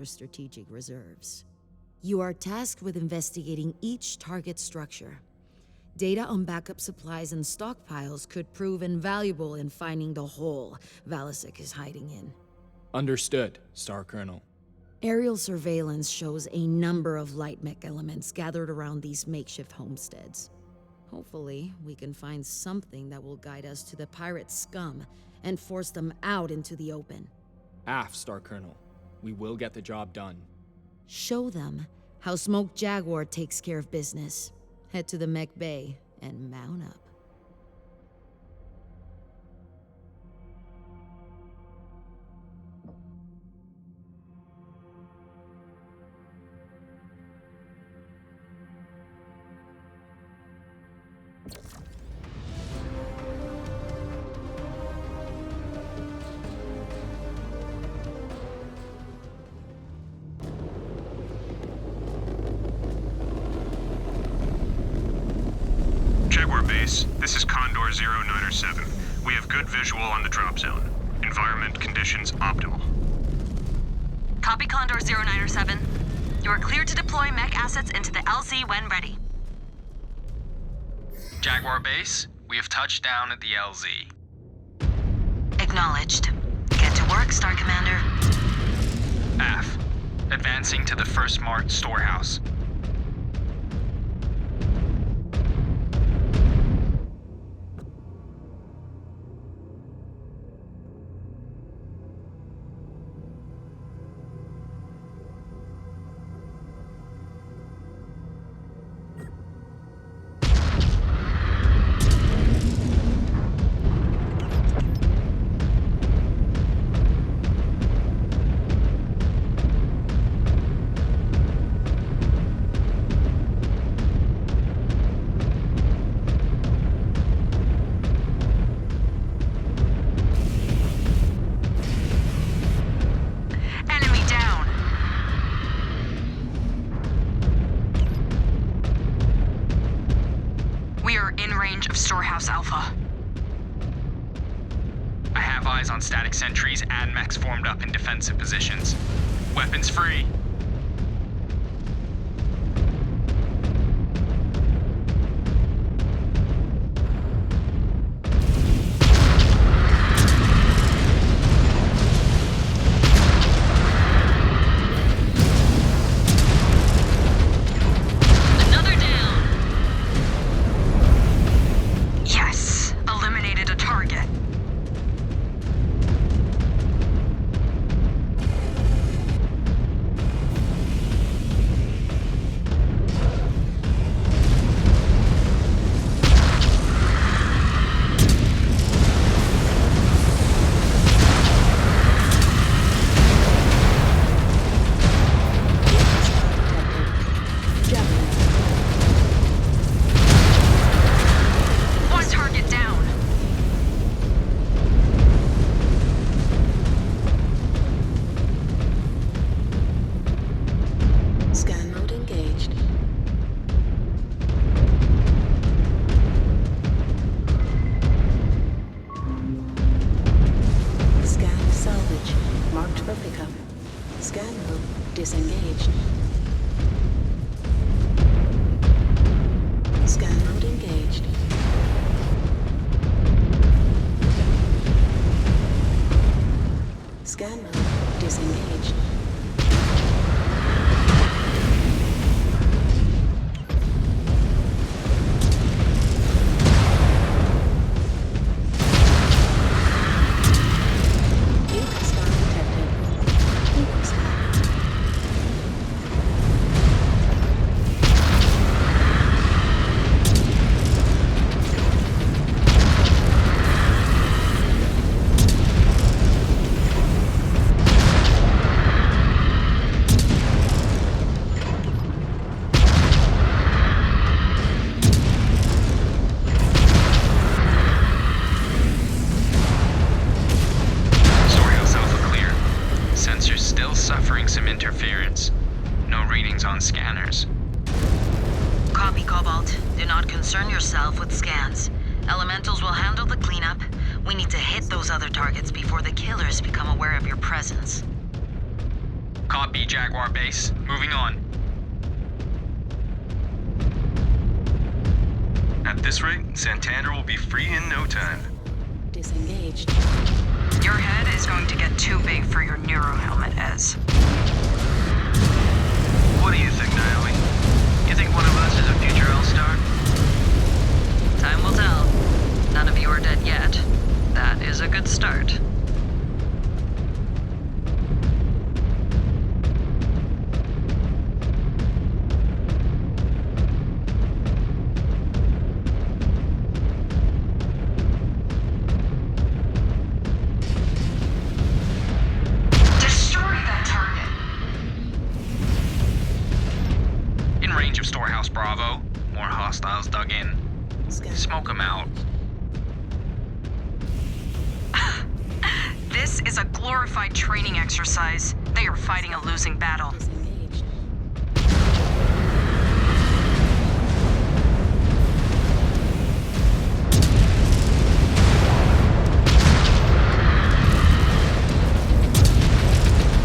their strategic reserves. You are tasked with investigating each target structure. Data on backup supplies and stockpiles could prove invaluable in finding the hole Valasek is hiding in. Understood, Star Colonel. Aerial surveillance shows a number of light mech elements gathered around these makeshift homesteads. Hopefully, we can find something that will guide us to the pirate scum and force them out into the open. Aft, Star Colonel. We will get the job done. Show them how Smoke Jaguar takes care of business. Head to the mech bay and mount up. Base, this is Condor 0907. We have good visual on the drop zone. Environment conditions optimal. Copy Condor 0907. You are cleared to deploy mech assets into the LZ when ready. Jaguar Base, we have touched down at the LZ. Acknowledged. Get to work, Star Commander. AF, advancing to the first marked storehouse. Storehouse Alpha. I have eyes on static sentries and mechs formed up in defensive positions. Weapons free. Disengaged. Scan mode engaged. Scan mode disengaged. Suffering some interference. No readings on scanners. Copy, Cobalt. Do not concern yourself with scans. Elementals will handle the cleanup. We need to hit those other targets before the killers become aware of your presence. Copy, Jaguar Base. Moving on. At this rate, Santander will be free in no time. Disengaged. Your head is going to get too big for your neuro helmet, Ez. What do you think, Naomi? You think one of us is a future L-Star? Time will tell. None of you are dead yet. That is a good start. Destroy that target! In range of Storehouse Bravo. More hostiles dug in. Smoke them out. This is a glorified training exercise. They are fighting a losing battle. Disengaged.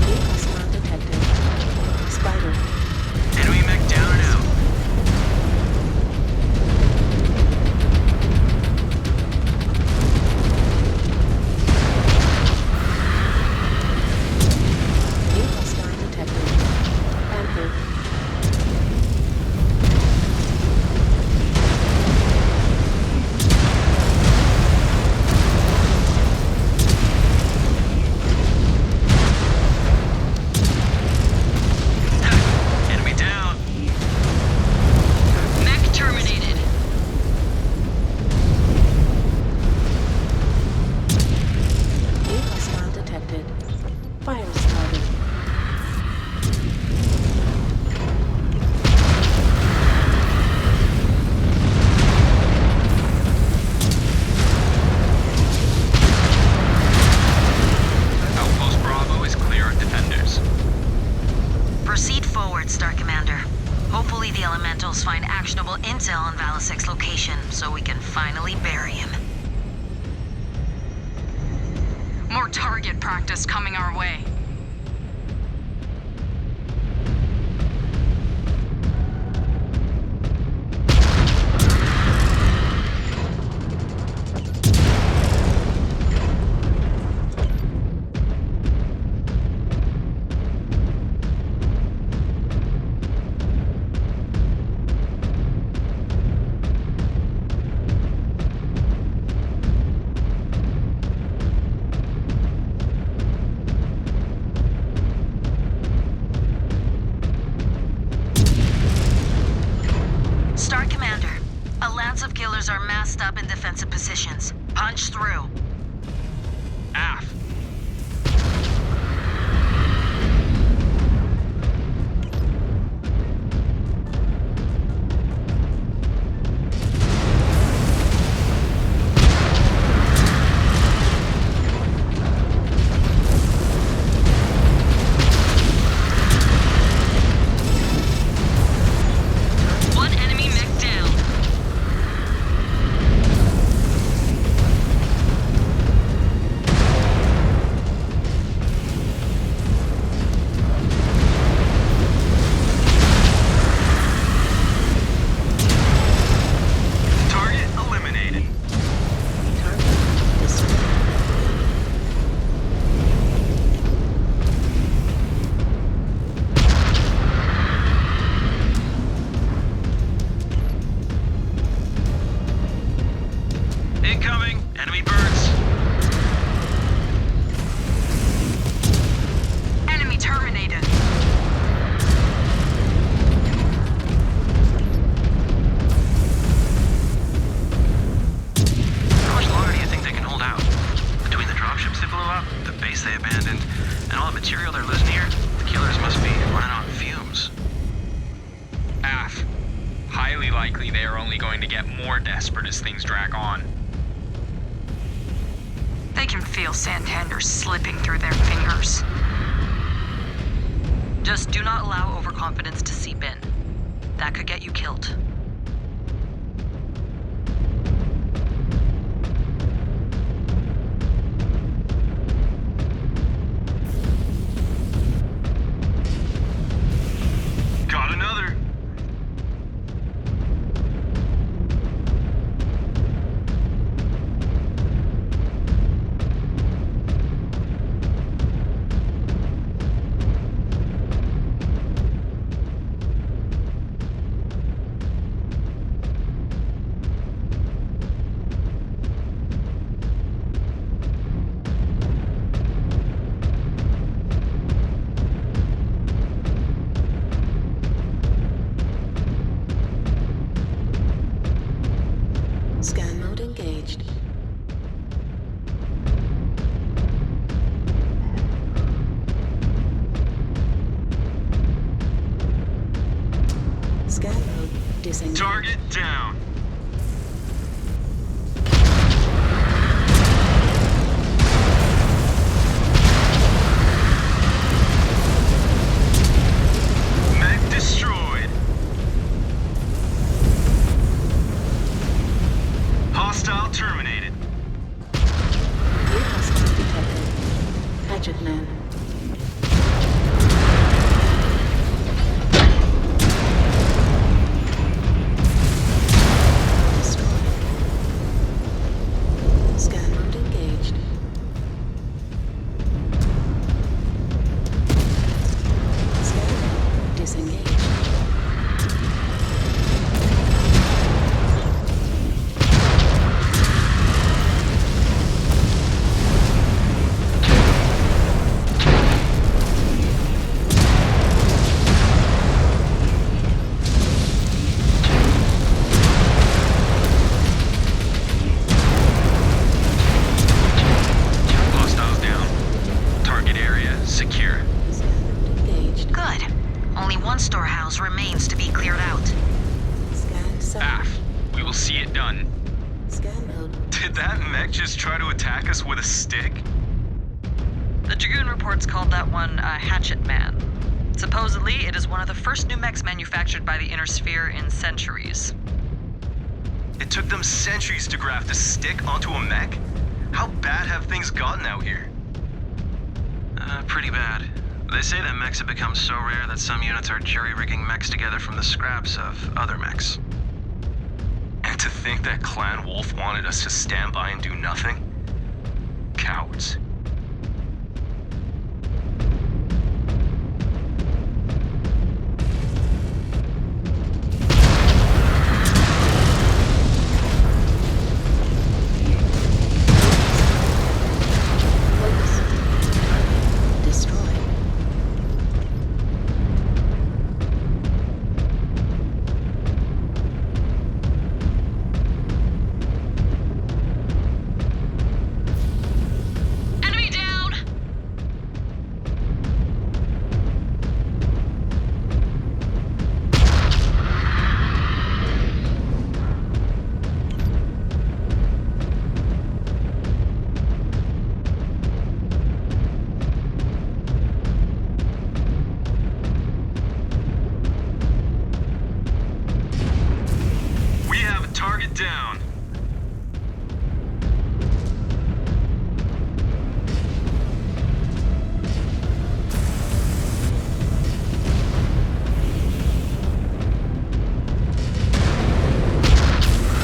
Hostile detected. Spider. Enemy mech down and out. New hostile detected. Panther. Enemy down. Mech terminated. New hostile detected. Fire started. Outpost Bravo is clear of defenders. Proceed forward, Star Commander. Hopefully the Elementals find actionable intel on Valisek's location so we can finally bury him. More target practice coming our way. Star Commander, a lance of killers are massed up in defensive positions. Punch through. AF. One enemy mech down. Target eliminated. Target destroyed. Incoming. Enemy birds. Enemy terminated. How much longer do you think they can hold out? Between the dropships they blew up, the base they abandoned, and all the material they're losing here, the killers must be running on fumes. AF. Highly likely they are only going to get more desperate as things drag on. They can feel Santander slipping through their fingers. Just do not allow overconfidence to seep in. That could get you killed. Disengage. Target down. Mech destroyed. Hostile terminated. New hostile detected. Hatchet man. Destroyed. Scan mode engaged. Scan mode disengaged. Hostiles down. Target area secure. Scan mode engaged. Good. Only one storehouse remains to be cleared out. Scan sub. We will see it done. Scan mode. Did that mech just try to attack us with a stick? The Dragoon reports called that one a hatchet man. Supposedly, it is one of the first new mechs manufactured by the Inner Sphere in centuries. It took them centuries to graft a stick onto a mech? How bad have things gotten out here? Pretty bad. They say that mechs have become so rare that some units are jury-rigging mechs together from the scraps of other mechs. And to think that Clan Wolf wanted us to stand by and do nothing? Cowards. Focus. Destroy. Enemy down! We have a target down.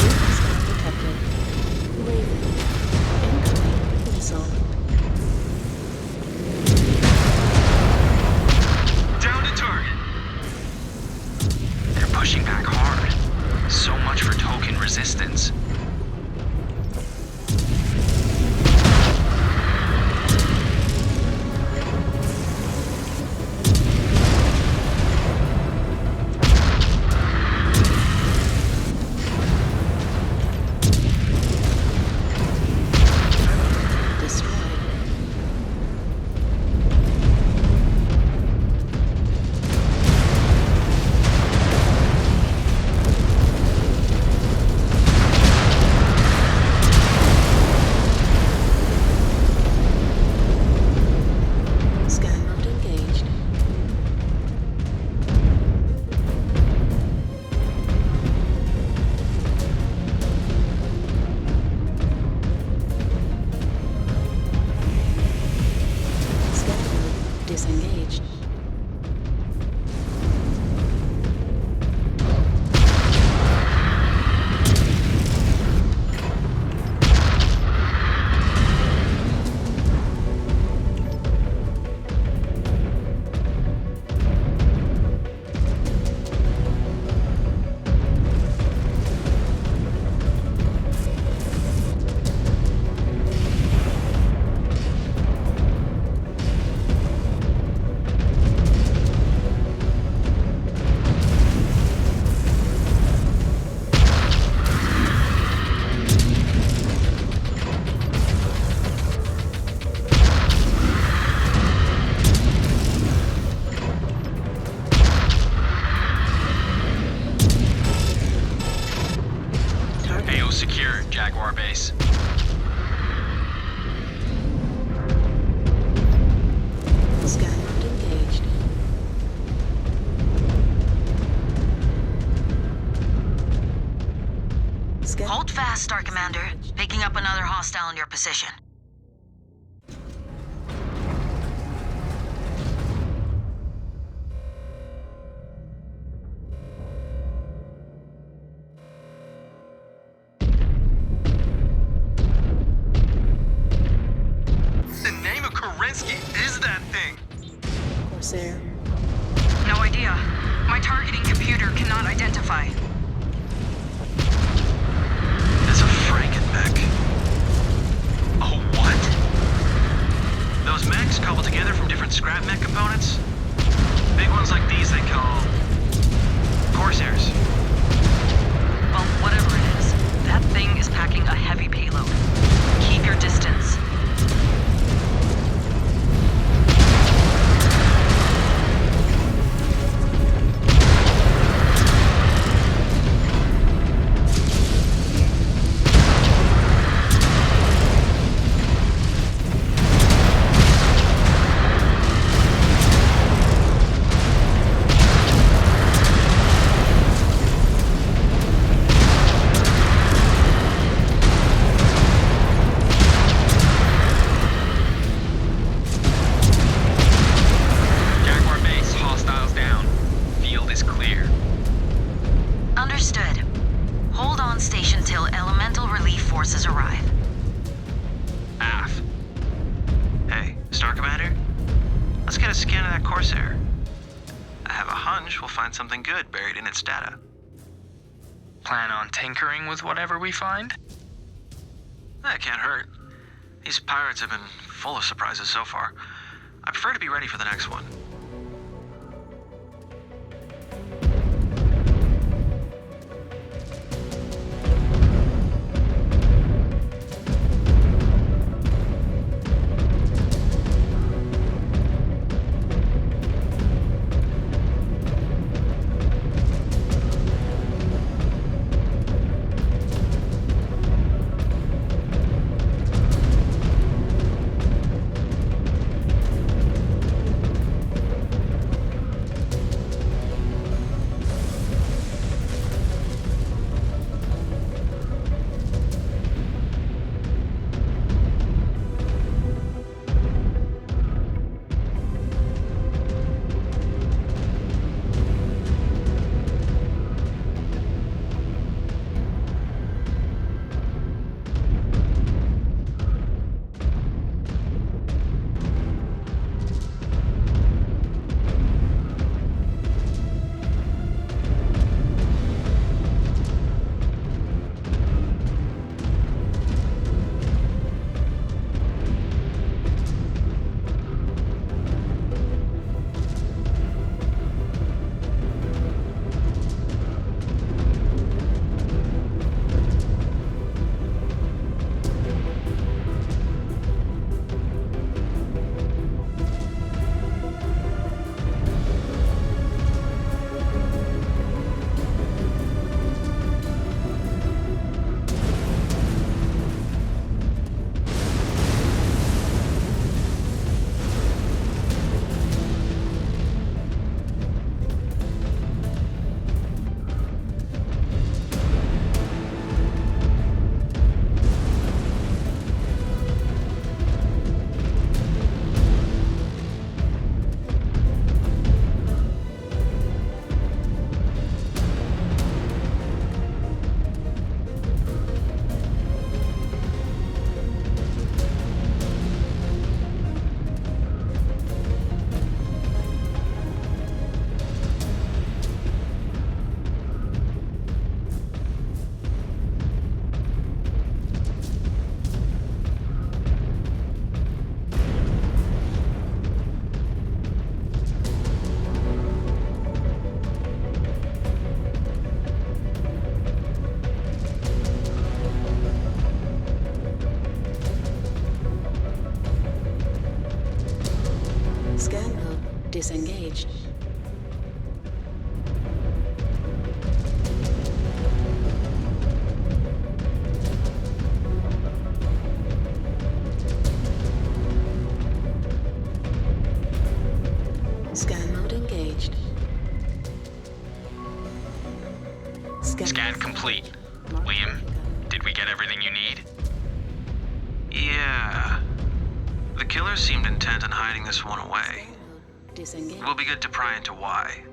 New hostile detected. Raven. Incoming missile. Down to target. They're pushing back hard. So much for token resistance. Hold fast, Star Commander. Picking up another hostile in your position. The name of Kerensky is that thing? Corsair. No idea. My targeting computer cannot identify. It's a Franken-mech. A what? Those mechs cobbled together from different scrap mech components? Big ones like these they call Corsairs. Well, whatever it is, that thing is packing a heavy payload. Keep your distance. Jaguar base, hostiles down. Field is clear. Understood. Hold on station till elemental relief forces arrive. AF. Hey, Star Commander? Let's get a scan of that Corsair. I have a hunch we'll find something good buried in its data. Plan on tinkering with whatever we find? That can't hurt. These pirates have been full of surprises so far. I prefer to be ready for the next one. Disengaged. Scan mode engaged. Scan complete. William, did get everything you need? Yeah. The killers seemed intent on hiding this one away. Disengage. We'll be good to pry into why.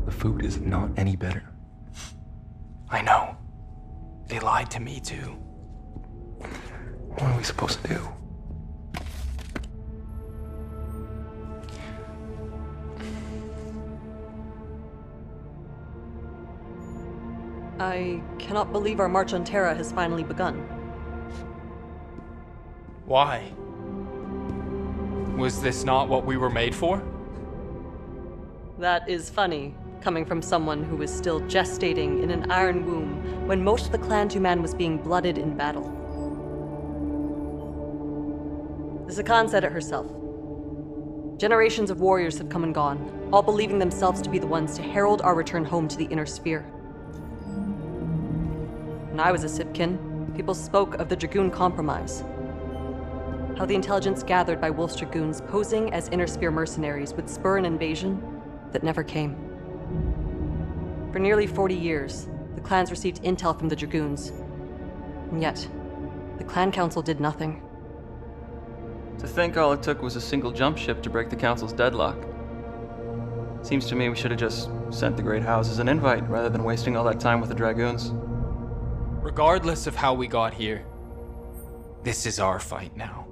The food is not any better. I know. They lied to me too. What are we supposed to do? I cannot believe our march on Terra has finally begun. Why? Was this not what we were made for? That is funny, coming from someone who was still gestating in an iron womb when most of the clan to man was being blooded in battle. The Sakan said it herself. Generations of warriors have come and gone, all believing themselves to be the ones to herald our return home to the inner sphere. When I was a Sipkin, people spoke of the Dragoon Compromise. How the intelligence gathered by Wolf's Dragoons posing as inner sphere mercenaries would spur an invasion that never came. For nearly 40 years, the clans received intel from the Dragoons. And yet, the clan council did nothing. To think all it took was a single jump ship to break the council's deadlock. Seems to me we should have just sent the Great Houses an invite rather than wasting all that time with the Dragoons. Regardless of how we got here, this is our fight now.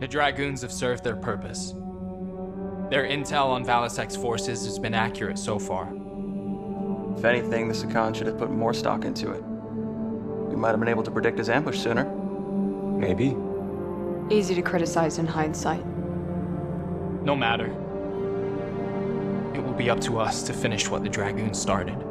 The Dragoons have served their purpose. Their intel on Valisek's forces has been accurate so far. If anything, the Sakan should have put more stock into it. We might have been able to predict his ambush sooner. Maybe. Easy to criticize in hindsight. No matter. It will be up to us to finish what the Dragoons started.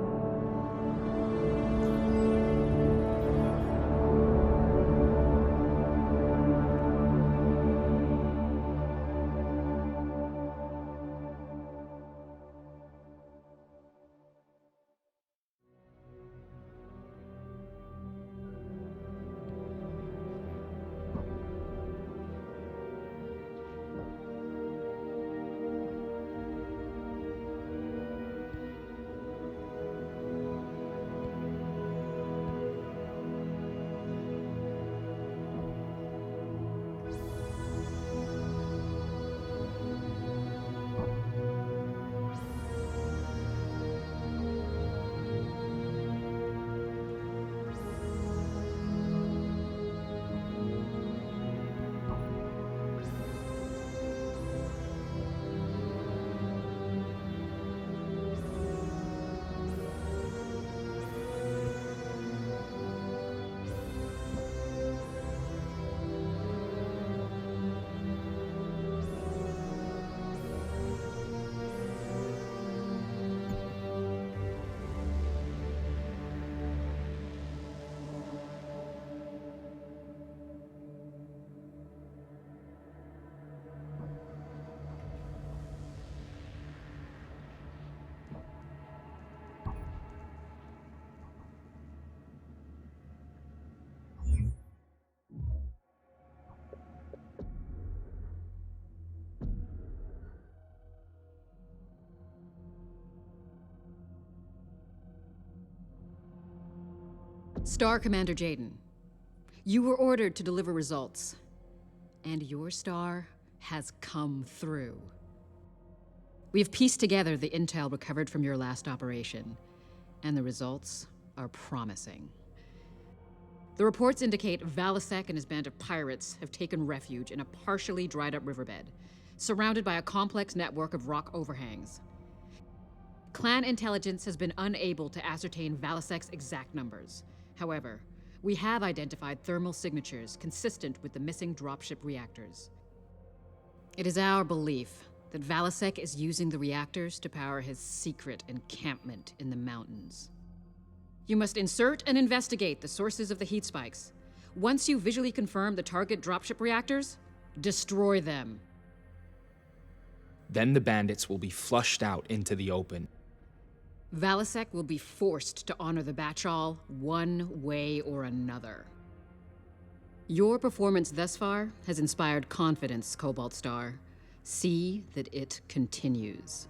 Star Commander Jaden, you were ordered to deliver results, and your star has come through. We have pieced together the intel recovered from your last operation, and the results are promising. The reports indicate Valisek and his band of pirates have taken refuge in a partially dried-up riverbed, surrounded by a complex network of rock overhangs. Clan intelligence has been unable to ascertain Valisek's exact numbers. However, we have identified thermal signatures consistent with the missing dropship reactors. It is our belief that Valisek is using the reactors to power his secret encampment in the mountains. You must insert and investigate the sources of the heat spikes. Once you visually confirm the target dropship reactors, destroy them. Then the bandits will be flushed out into the open. Valasek will be forced to honor the Batchall one way or another. Your performance thus far has inspired confidence, Cobalt Star. See that it continues.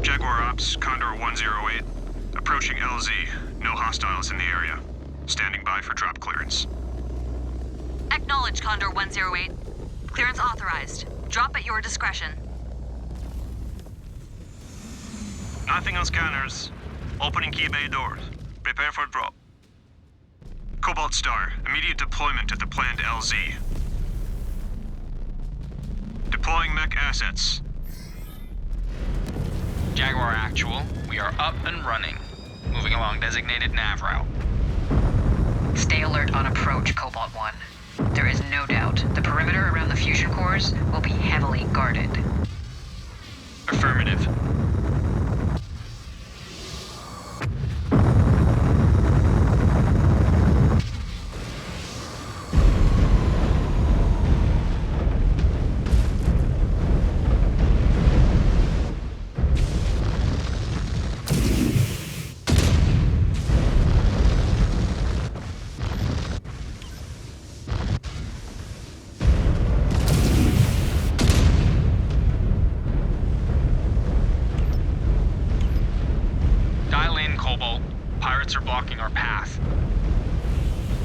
Jaguar Ops, Condor 108. Approaching LZ. No hostiles in the area. Standing by for drop clearance. Acknowledge, Condor 108. Clearance authorized. Drop at your discretion. Nothing on scanners. Opening key bay doors. Prepare for drop. Cobalt Star, immediate deployment at the planned LZ. Deploying mech assets. Jaguar Actual, we are up and running. Moving along designated nav route. Stay alert on approach, Cobalt 1. There is no doubt the perimeter around the fusion cores will be heavily guarded. Affirmative.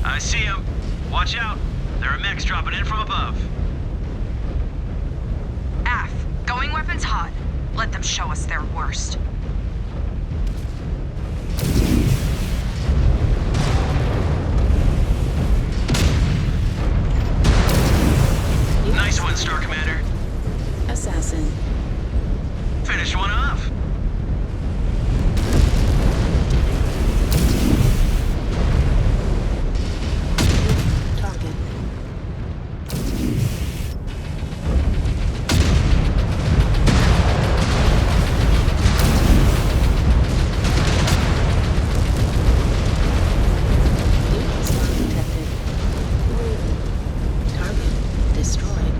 I see him. Watch out. There are mechs dropping in from above. AF, going weapons hot. Let them show us their worst. Nice one, Star Commander. Assassin. Finish one off. Target. New hostile detected. Target destroyed.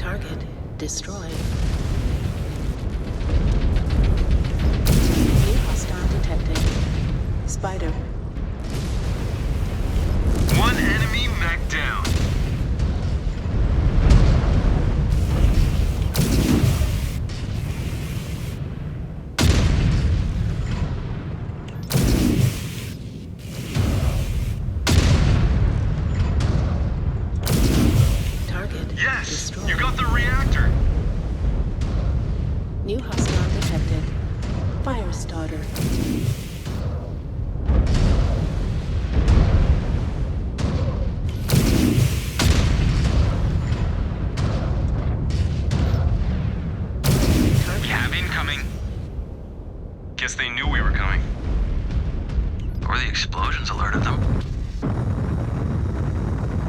Target destroyed. New hostile detected. Spider. One enemy mech down. Target Yes! destroyed. You got the reactor! New hostile detected. Fire starter. Cab incoming. Guess they knew we were coming. Or the explosions alerted them.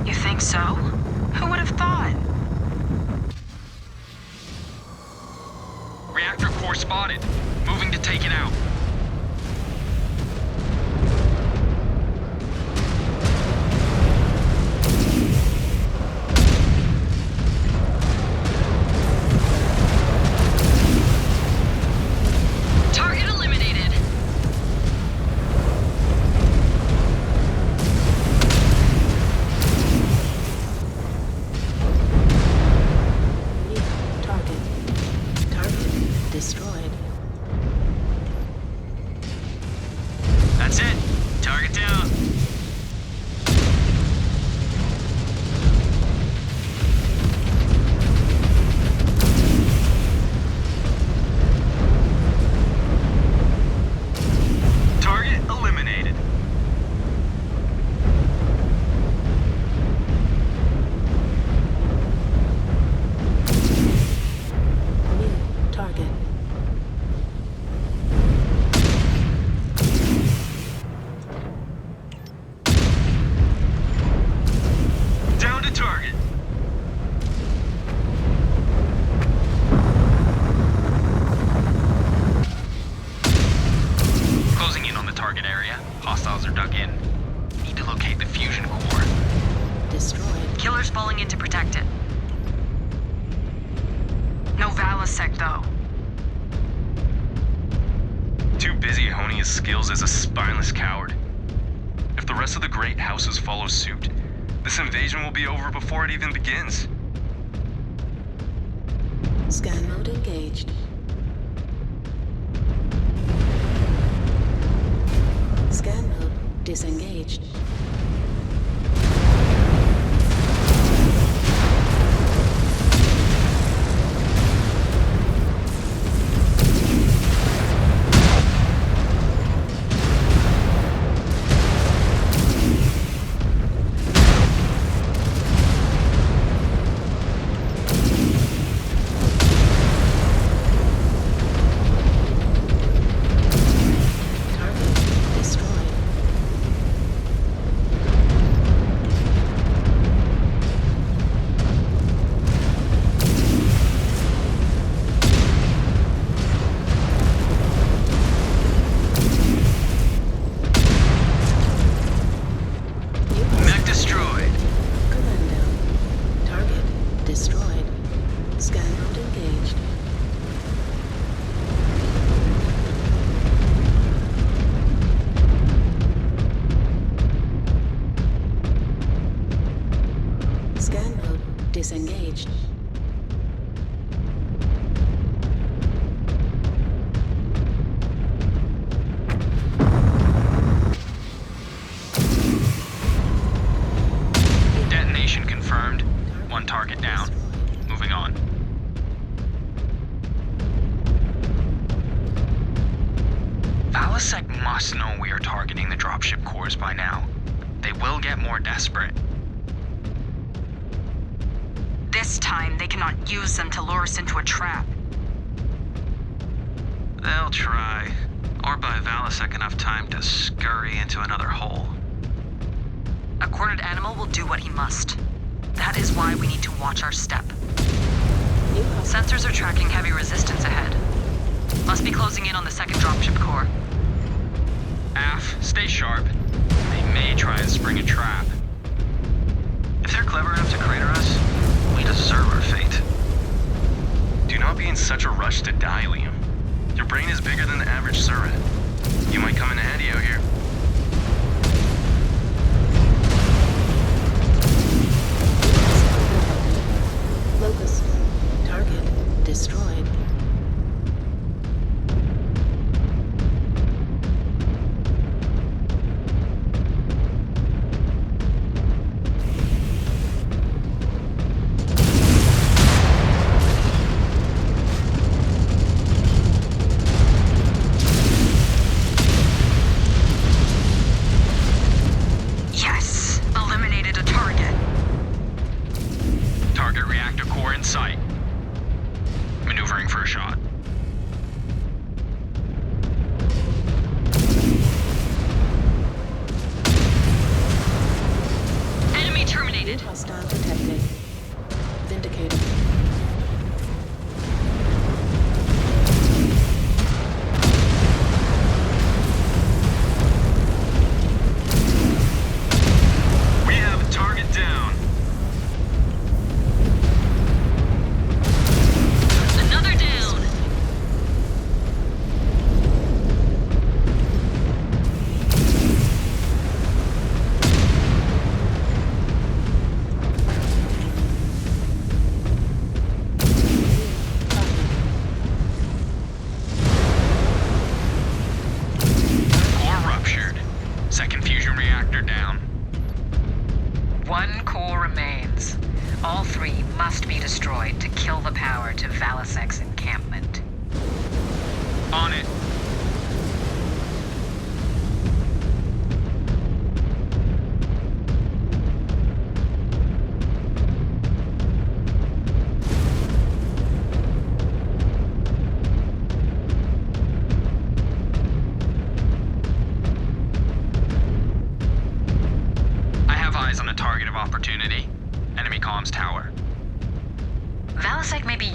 You think so? Who would have thought? Reactor core spotted. Moving to take it out. Target eliminated. New target. Target destroyed. That's it. Target down. Target eliminated. New target. Down to target. Closing in on the target area. Hostiles are dug in. Need to locate the fusion core. Destroyed. Killer's falling in to protect it. No Valasek, though. Too busy honing his skills as a spineless coward. If the rest of the great houses follow suit, this invasion will be over before it even begins. Scan mode engaged. Scan mode disengaged. Target destroyed. Mech destroyed. Commando. Target destroyed. Scan mode engaged. Scan mode disengaged. Detonation confirmed. One target down. Moving on. Valasek must know we are targeting the dropship cores by now. They will get more desperate. This time, they cannot use them to lure us into a trap. They'll try. Or buy Valasek enough time to scurry into another hole. A cornered animal will do what he must. That is why we need to watch our step. New Sensors are tracking heavy resistance ahead. Must be closing in on the second dropship core. Af, stay sharp. They may try and spring a trap. If they're clever enough to crater us, we deserve our fate. Do not be in such a rush to die, Liam. Your brain is bigger than the average servant. You might come in handy out here. Locus. Target destroyed. Yes! Eliminated a target. Target reactor core in sight. Maneuvering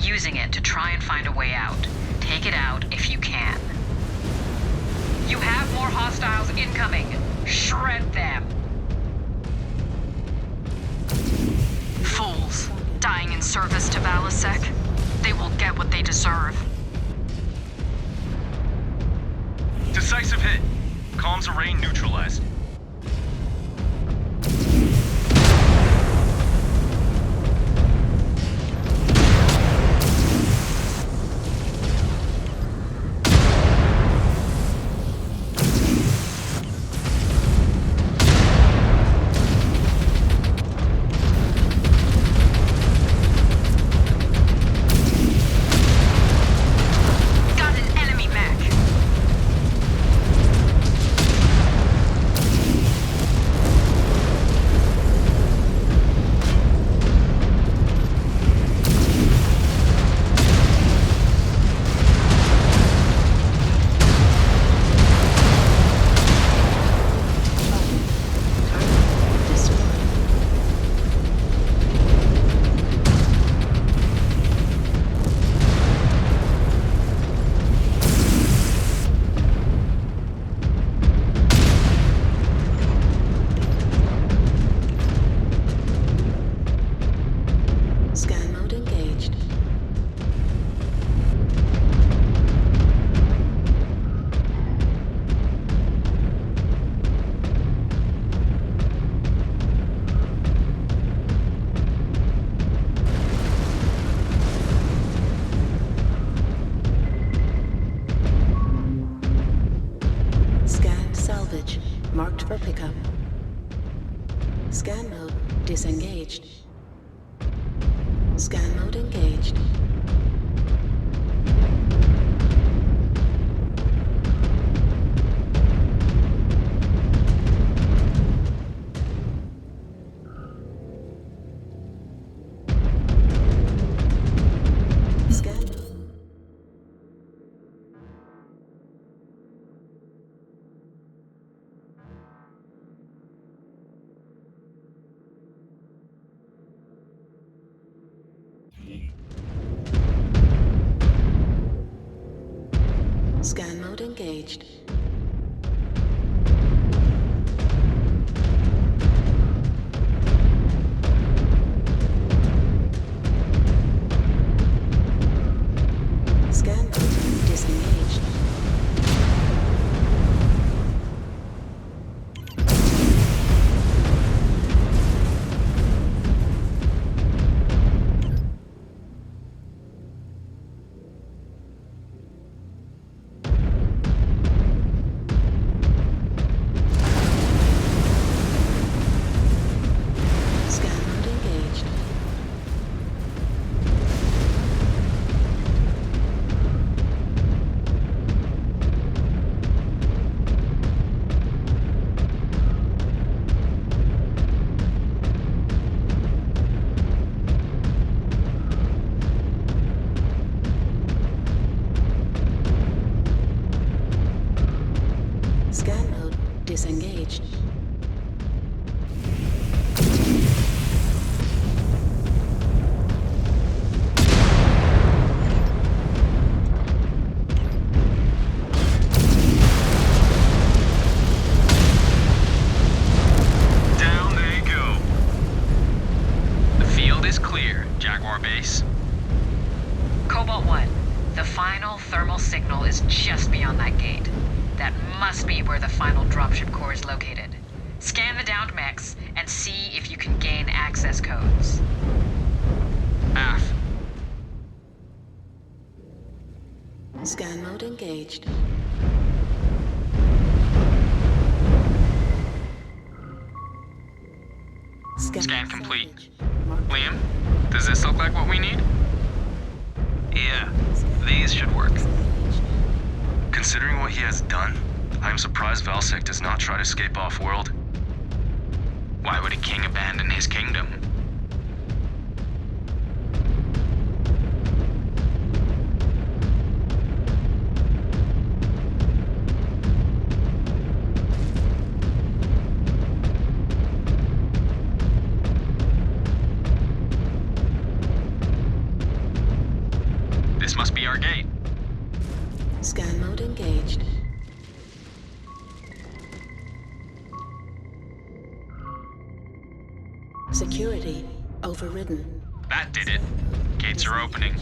using it to try and find a way out. Take it out if you can. You have more hostiles incoming. Shred them. Fools. Dying in service to Valasek. They will get what they deserve. Decisive hit. Comms array neutralized. Marked for pickup. Scan mode disengaged. Scan mode engaged. Scan mode engaged. Scan mode disengaged. Scan mode disengaged. Down they go. The field is clear, Jaguar Base. Cobalt 1, the final thermal signal is just beyond that gate. That must be where the final dropship core is located. Scan the downed mechs and see if you can gain access codes. AF. Scan mode engaged. Scan complete. Liam, does this look like what we need? Yeah, these should work. Considering what he has done, I am surprised Valasek does not try to escape off-world. Why would a king abandon his kingdom? Scan mode engaged. Security overridden. That did it. Gates are opening.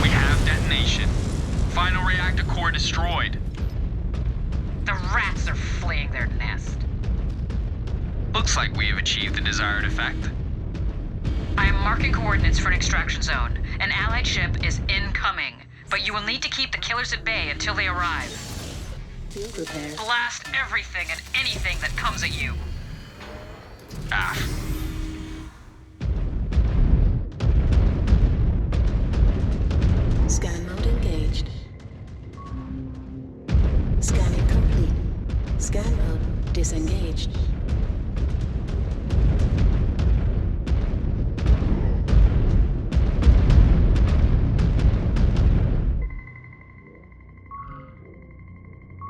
We have detonation. Final reactor core destroyed. The rats are fleeing their nest. Looks like we have achieved the desired effect. I am marking coordinates for an extraction zone. An allied ship is incoming, but you will need to keep the killers at bay until they arrive. Field repairs. Blast everything and anything that comes at you. Scan mode engaged. Scanning complete. Scan mode disengaged.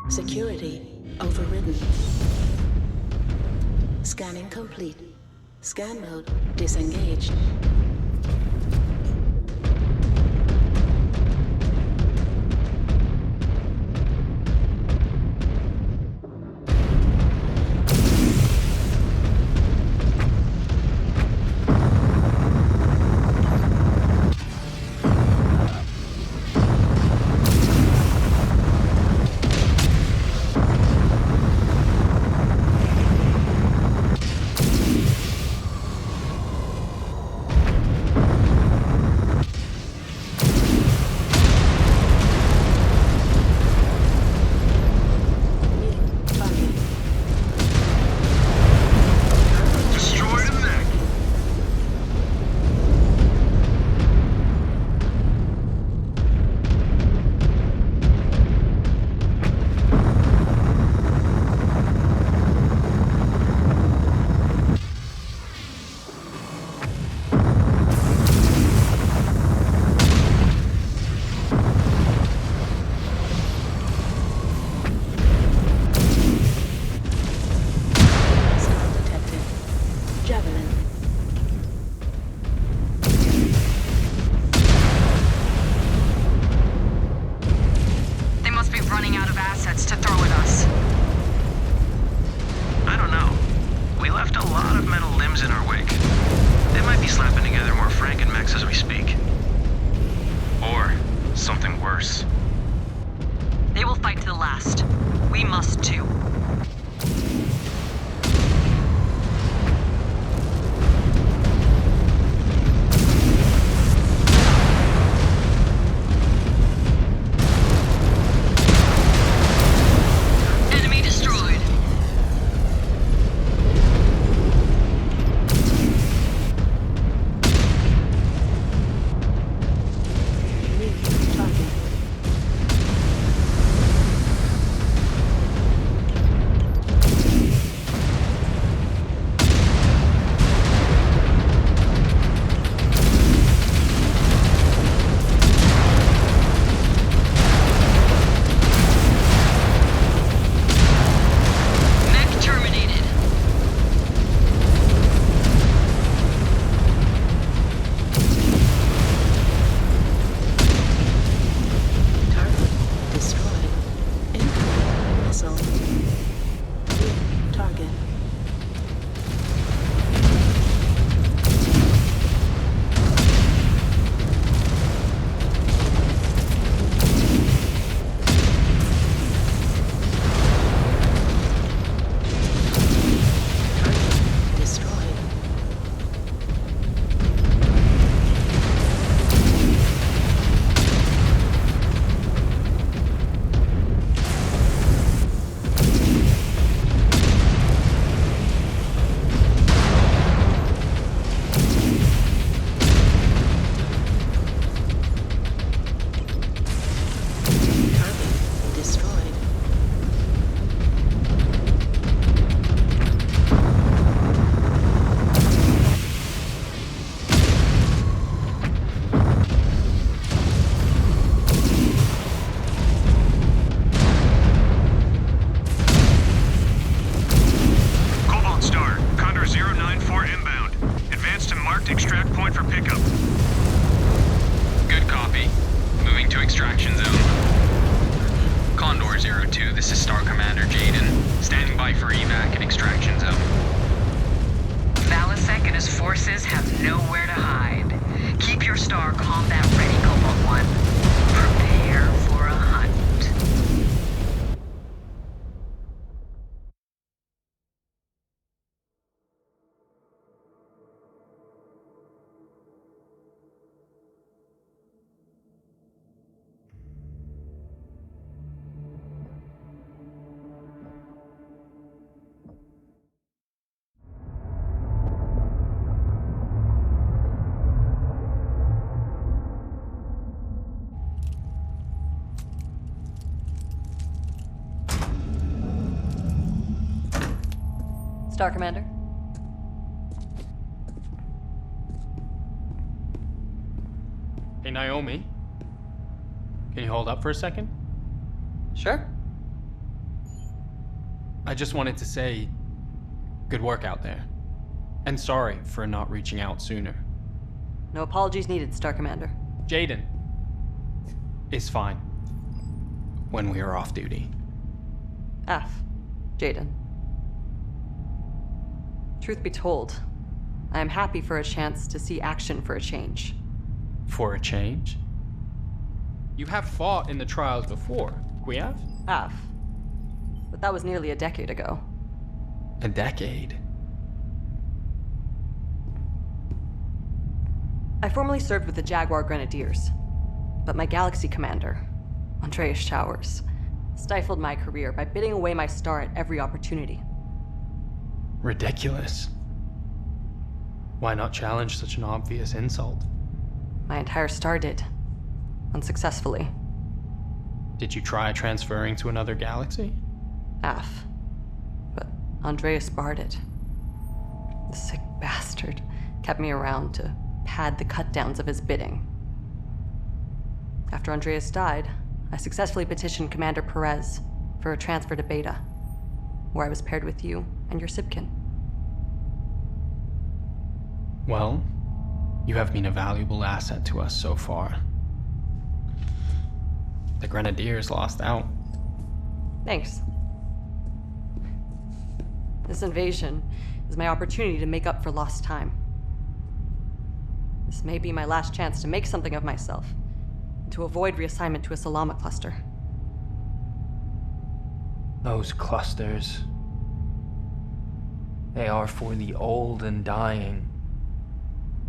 Security overridden. Scanning complete. Scan mode disengaged. moving to extraction zone. Condor 02, this is Star Commander Jaden. Standing by for evac at extraction zone. Valasek and his forces have nowhere to hide. Keep your star combat ready, Cobalt 1. Prepare for a hunt. Star Commander. Hey, Naomi. Can you hold up for a second? Sure. I just wanted to say, good work out there. And sorry for not reaching out sooner. No apologies needed, Star Commander. Jaden is fine when we are off duty. Jaden. Truth be told, I am happy for a chance to see action for a change. For a change? You have fought in the trials before, Quiev? But that was nearly a decade ago. A decade? I formerly served with the Jaguar Grenadiers, but my Galaxy commander, Andreas Showers, stifled my career by bidding away my star at every opportunity. Ridiculous. Why not challenge such an obvious insult? My entire star did. Unsuccessfully. Did you try transferring to another galaxy? But Andreas barred it. The sick bastard kept me around to pad the cut-downs of his bidding. After Andreas died, I successfully petitioned Commander Perez for a transfer to Beta, where I was paired with you and your Sibkin. Well, you have been a valuable asset to us so far. The Grenadiers lost out. Thanks. This invasion is my opportunity to make up for lost time. This may be my last chance to make something of myself, and to avoid reassignment to a Salama cluster. Those clusters. They are for the old and dying.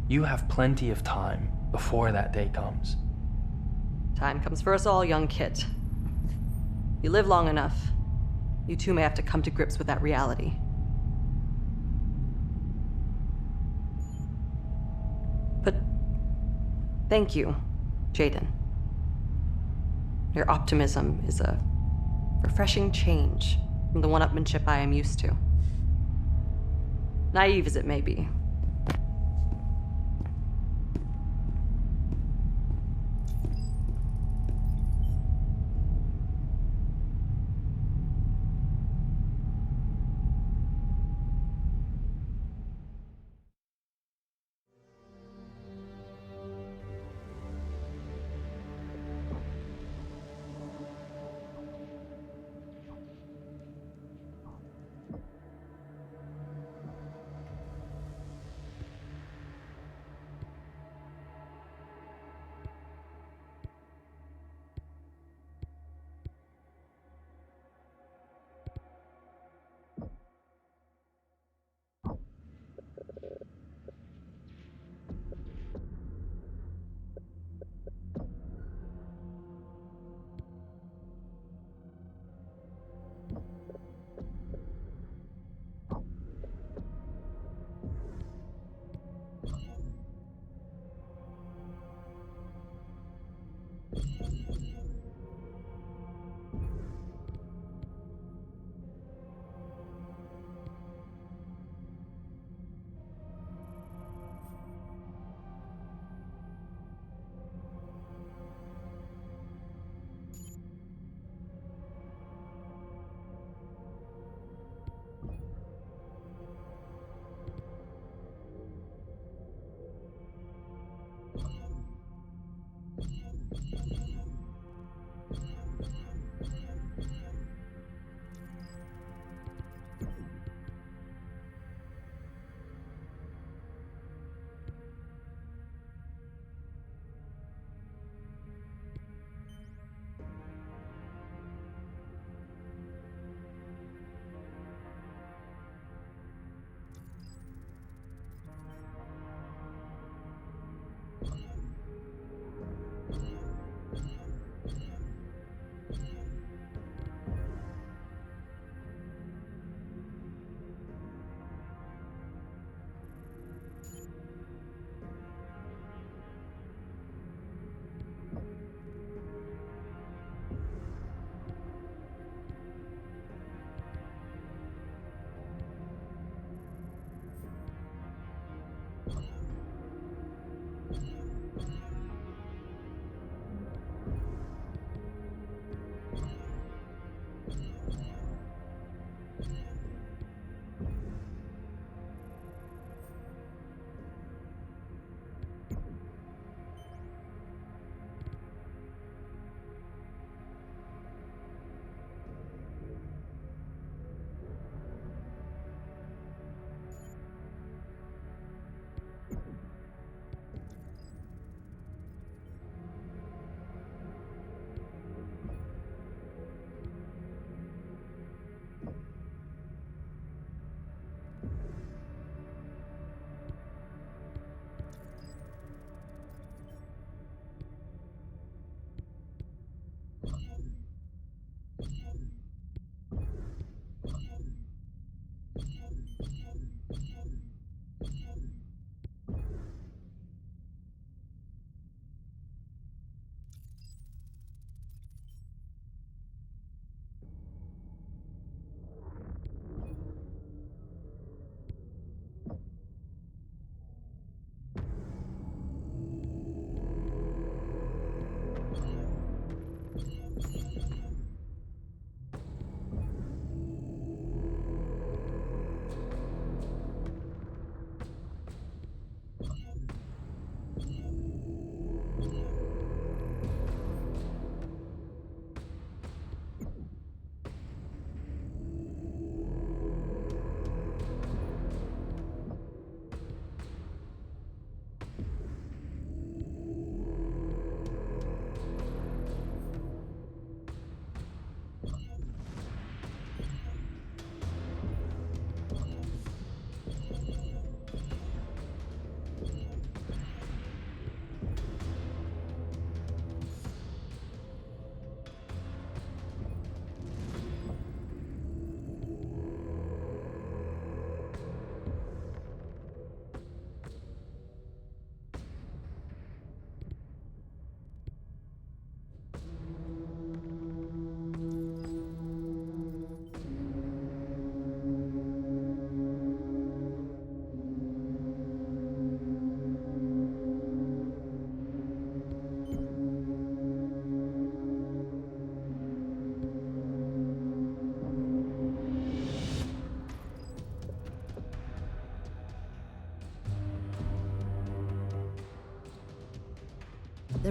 You have plenty of time before that day comes. Time comes for us all, young Kit. You live long enough, you too may have to come to grips with that reality. But thank you, Jaden. Your optimism is a refreshing change from the one-upmanship I am used to. Naive as it may be.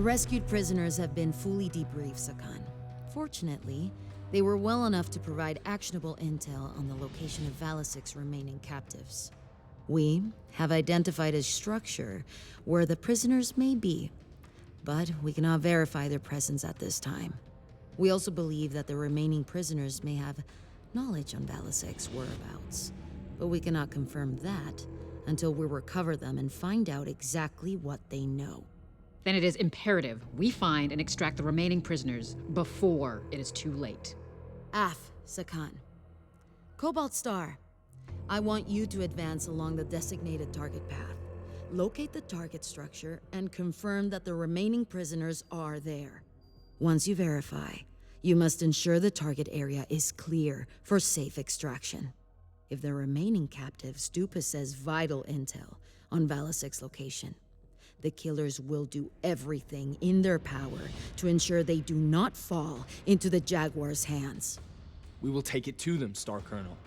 The rescued prisoners have been fully debriefed, Zocken. Fortunately, they were well enough to provide actionable intel on the location of Valasic's remaining captives. We have identified a structure where the prisoners may be, but we cannot verify their presence at this time. We also believe that the remaining prisoners may have knowledge on Valasic's whereabouts, but we cannot confirm that until we recover them and find out exactly what they know. Then it is imperative we find and extract the remaining prisoners before it is too late. Zocken. Cobalt Star, I want you to advance along the designated target path. Locate the target structure and confirm that the remaining prisoners are there. Once you verify, you must ensure the target area is clear for safe extraction. If the remaining captives do possess vital intel on Valasic's location, the killers will do everything in their power to ensure they do not fall into the Jaguar's hands. We will take it to them, Star Colonel.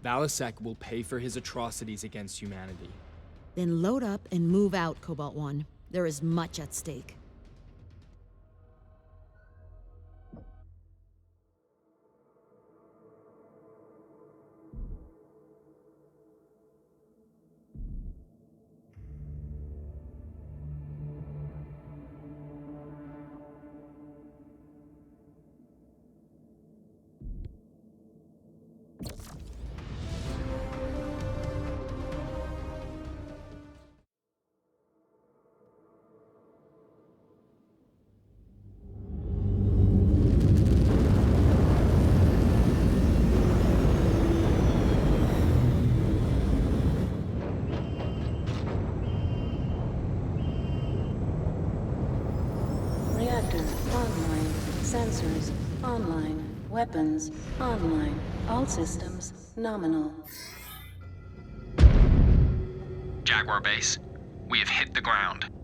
Valasic will pay for his atrocities against humanity. Then load up and move out, Cobalt 1. There is much at stake. Reactor online. Sensors online. Weapons online. All systems nominal. Jaguar base, we have hit the ground.